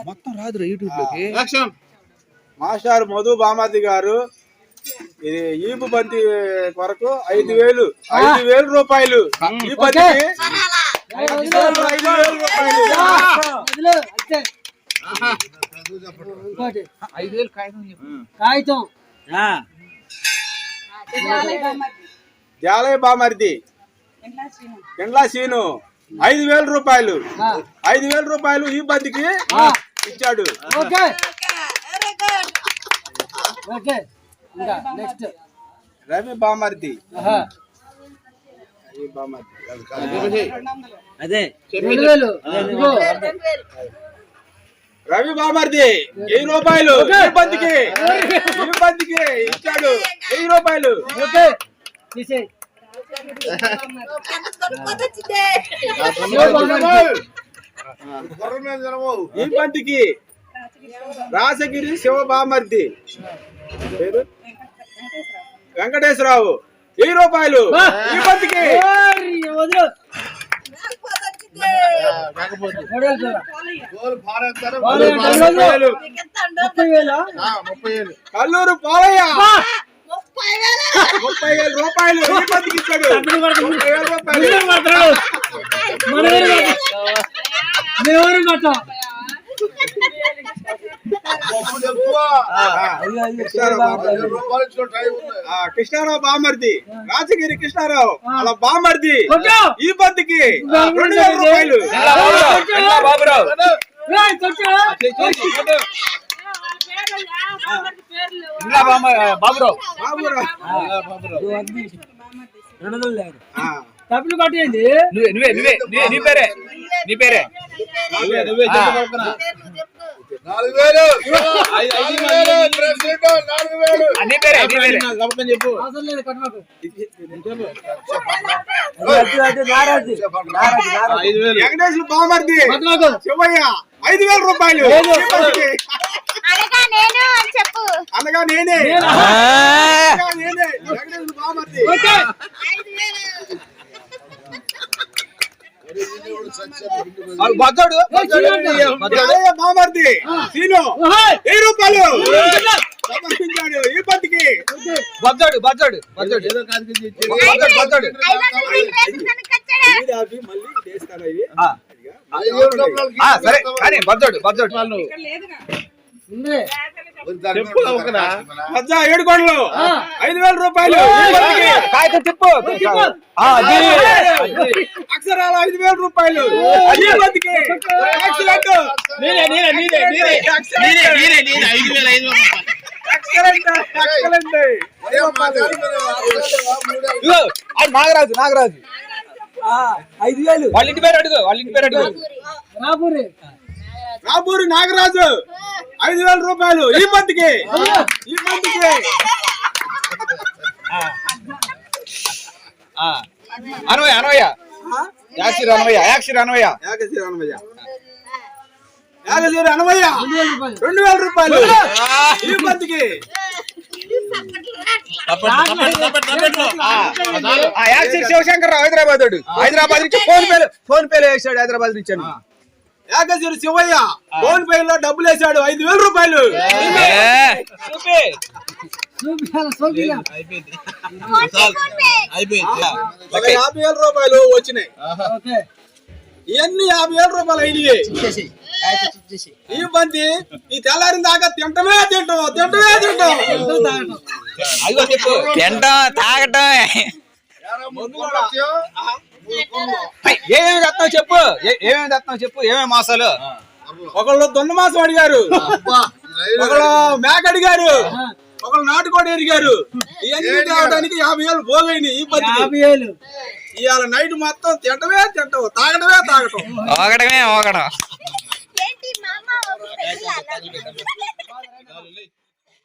మొత్తం రాదు యూట్యూబ్ లోకి. మాస్టర్ మధు బామార్ది గారు ఇది ఈపు బంతి కొరకు 5,000 రూపాయలు. ఈ బంతికి 5,000 రూపాయలు. 5,000 కాగితం. జాలయ్య బామర్ది ఎండ్లా సీను 5,000 రూపాయలు. 5,000 రూపాయలు ఈ బంతికి ఇచ్చాడు. రవి బామర్ది రవి బామర్ది 1,000 రూపాయలు ఈ బంతికి ఇచ్చాడు. 1,000 రూపాయలు. ఈ బంతికి రాసగిరి శివ బామర్ది పేరు వెంకటేశ్వరరావు 1,000 రూపాయలు ఈ బంతికి. 30,000 కల్లూరు పాలయ్య 30,000 రూపాయలు ఈ బంతికి ఇచ్చాడు. 30,000 రూపాయలు. కృష్ణారావు బామర్ది రాజగిరి కృష్ణారావు అలా బామర్ది ఈ బంతికి 2,000 రూపాయలు. డబ్బులు కట్టేయండి. నీ పేరే 4,000. చెప్పు. వెంకటేశ్వర బామర్ది శివయ్య 5,000 రూపాయలు. అనగా నేనే వెంకటేశ్వర బామర్ది. బామర్ది సీను 1,000 రూపాయలు సమర్పించాడు ఈ బంతికి. సరే కానీ బజ్జోడు ఏడుకొండలు 5,000 రూపాయలు కాగితం చెప్పు. అక్షరాల 5,000 రూపాయలు ఈ బంతికి. నాగరాజు 5,000 వాళ్ళ ఇంటి పేరు అడుగు. రాబూరి నాగరాజు 5,000 రూపాయలు ఈ బంతికి. అనవయ్య యాక్షిర్ అనవయ్య 2,000 రూపాయలు ఈ బంతికి. యాక్షిర్ శివశంకర్ హైదరాబాద్ నుంచి ఫోన్ పేలో వేసాడు. హైదరాబాద్ నుంచి యాగసిరి శివయ్య ఫోన్ పే లో డబ్బులు వేసాడు 5,000 రూపాయలు. 50,000 రూపాయలు వచ్చినాయి. ఇవన్నీ 50,000 రూపాయలు అయినాయి. ఈ బంతి ఈ తెల్లారిన దాకా తింటమే తింటాం. తాగటం ఏమేమి తెస్తున్నావు చెప్పు. ఏమేమి మాసాలు? ఒకళ్ళు దొండ మాసం అడిగారు, ఒకళ్ళు మేక అడిగారు, ఒకళ్ళు నాటుకోడి అడిగారు. ఇవన్నీ తేవడానికి 50,000 పోగైనాయి. ఈ పది 50,000 ఇవాళ నైట్ మొత్తం తింటమే తాగటమే.